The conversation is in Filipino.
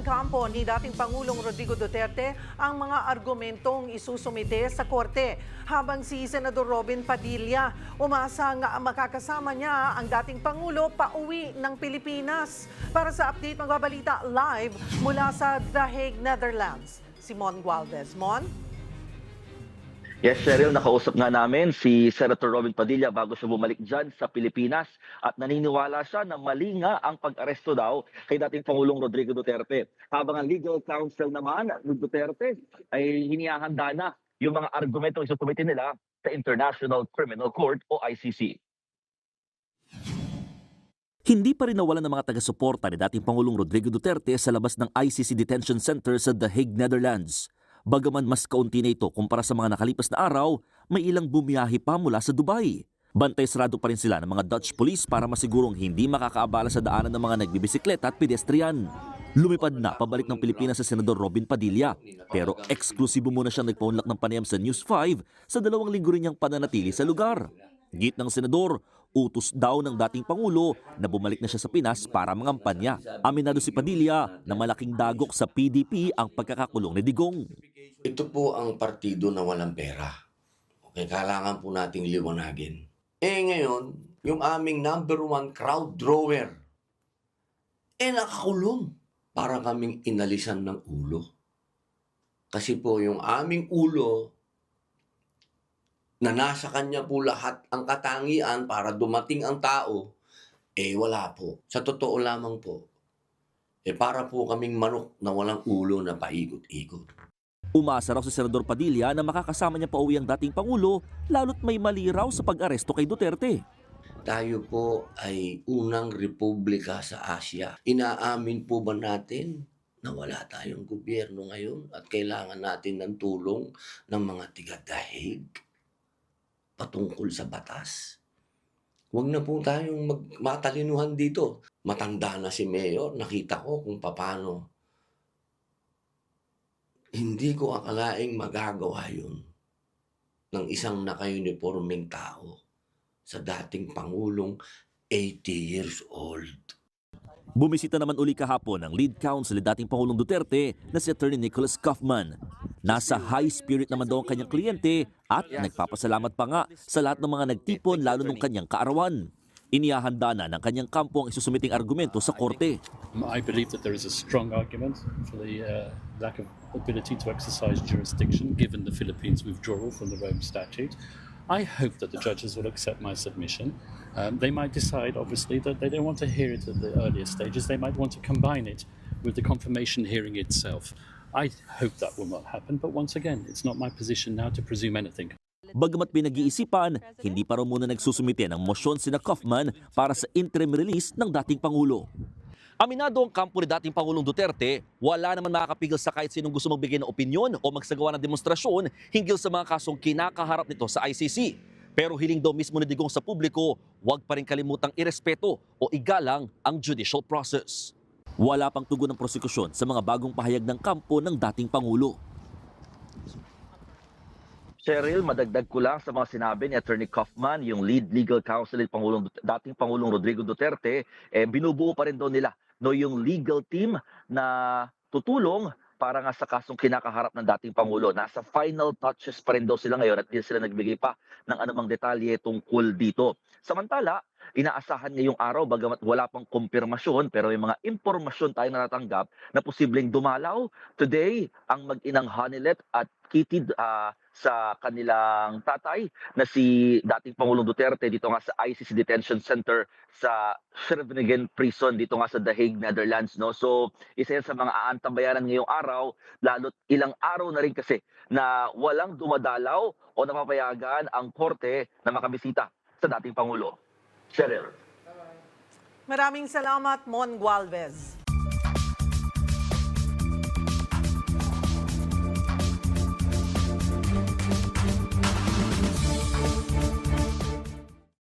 ng kampo ni dating Pangulong Rodrigo Duterte ang mga argumentong isusumite sa korte. Habang si Senador Robin Padilla umasang makakasama niya ang dating Pangulo pauwi ng Pilipinas. Para sa update, magbabalita live mula sa The Hague, Netherlands. Si Mon Gualvez. Mon? Yes, Cheryl, nakausap nga namin si Senator Robin Padilla bago siya bumalik dyan sa Pilipinas at naniniwala siya na mali nga ang pag-aresto daw kay dating Pangulong Rodrigo Duterte. Habang ang legal counsel naman ng Duterte ay hinihahanda na yung mga argumentong isusumitin nila sa International Criminal Court o ICC. Hindi pa rin nawalan ng mga taga-suporta ni dating Pangulong Rodrigo Duterte sa labas ng ICC Detention Center sa The Hague, Netherlands. Bagaman mas kaunti na ito kumpara sa mga nakalipas na araw, may ilang bumiyahe pa mula sa Dubai. Bantay sarado pa rin sila ng mga Dutch police para masigurong hindi makakaabala sa daanan ng mga nagbibisikleta at pedestrian. Lumipad na pabalik ng Pilipinas sa Senador Robin Padilla, pero eksklusibo muna siyang nagpaunlak ng panayam sa News 5 sa 2 linggo rin niyang pananatili sa lugar. Git ng senador, utos daw ng dating Pangulo na bumalik na siya sa Pinas para mangampanya. Aminado si Padilla na malaking dagok sa PDP ang pagkakakulong ni Digong. Ito po ang partido na walang pera. Okay, kailangan po nating liwanagin. Ngayon, yung aming #1 crowd drawer, nakakulong. Para kaming inalisan ng ulo. Kasi po yung aming ulo, na nasa kanya po lahat ang katangian para dumating ang tao, wala po. Sa totoo lamang po, para po kaming manok na walang ulo na paikot-ikot. Umasa raw si Senador Padilla na makakasama niya pauwi ang dating Pangulo lalo't may mali raw sa pag-aresto kay Duterte. Tayo po ay unang republika sa Asia. Inaamin po ba natin na wala tayong gobyerno ngayon at kailangan natin ng tulong ng mga tiga-dahig patungkol sa batas? Huwag na po tayong matalinuhan dito. Matanda na si Mayor, nakita ko kung paano. Hindi ko akalaing magagawa yun ng isang naka-uniforming tao sa dating Pangulong 80 years old. Bumisita naman uli kahapon ang lead counsel ni dating Pangulong Duterte na si Attorney Nicholas Kaufman. Nasa high spirit naman daw ang kanyang kliyente at nagpapasalamat pa nga sa lahat ng mga nagtipon lalo nung kanyang kaarawan. Inihahanda na ng kanyang kampo ang isusumiting argumento sa korte. I believe that there is a strong argument for the lack of ability to exercise jurisdiction given the Philippines' withdrawal from the Rome Statute. I hope that the judges will accept my submission. They might decide, obviously, that they don't want to hear it at the earlier stages. They might want to combine it with the confirmation hearing itself. I hope that will not happen, but once again, it's not my position now to presume anything. Bagamat pinag-iisipan, hindi pa raw muna nagsusumite ng mosyon sina Kaufman para sa interim release ng dating Pangulo. Aminado ang kampo ni dating Pangulong Duterte, wala naman makakapigil sa kahit sinong gusto magbigay ng opinyon o magsagawa ng demonstrasyon hinggil sa mga kasong kinakaharap nito sa ICC. Pero hiling daw mismo ni Digong sa publiko, huwag pa rin kalimutang irespeto o igalang ang judicial process. Wala pang tugon ng prosekusyon sa mga bagong pahayag ng kampo ng dating Pangulo. Cheryl, madagdag ko lang sa mga sinabi ni Attorney Kaufman, yung lead legal counsel ni dating Pangulong Rodrigo Duterte, binubuo pa rin daw nila yung legal team na tutulong para nga sa kasong kinakaharap ng dating Pangulo. Nasa final touches pa rin daw sila ngayon at hindi sila nagbigay pa ng anumang detalye tungkol dito. Samantala, inaasahan ngayong araw, bagamat wala pang kumpirmasyon, pero may mga impormasyon tayong natatanggap na posibleng dumalaw today ang mag-inang Hanilet at Kitty sa kanilang tatay na si dating Pangulong Duterte dito nga sa ICC Detention Center sa Scheveningen Prison dito nga sa The Hague, Netherlands. No? So isa yan sa mga aantambayanan ngayong araw, lalo't ilang araw na rin kasi na walang dumadalaw o napapayagan ang korte na makabisita sa dating Pangulo. Cheryl. Maraming salamat, Mon Gualvez.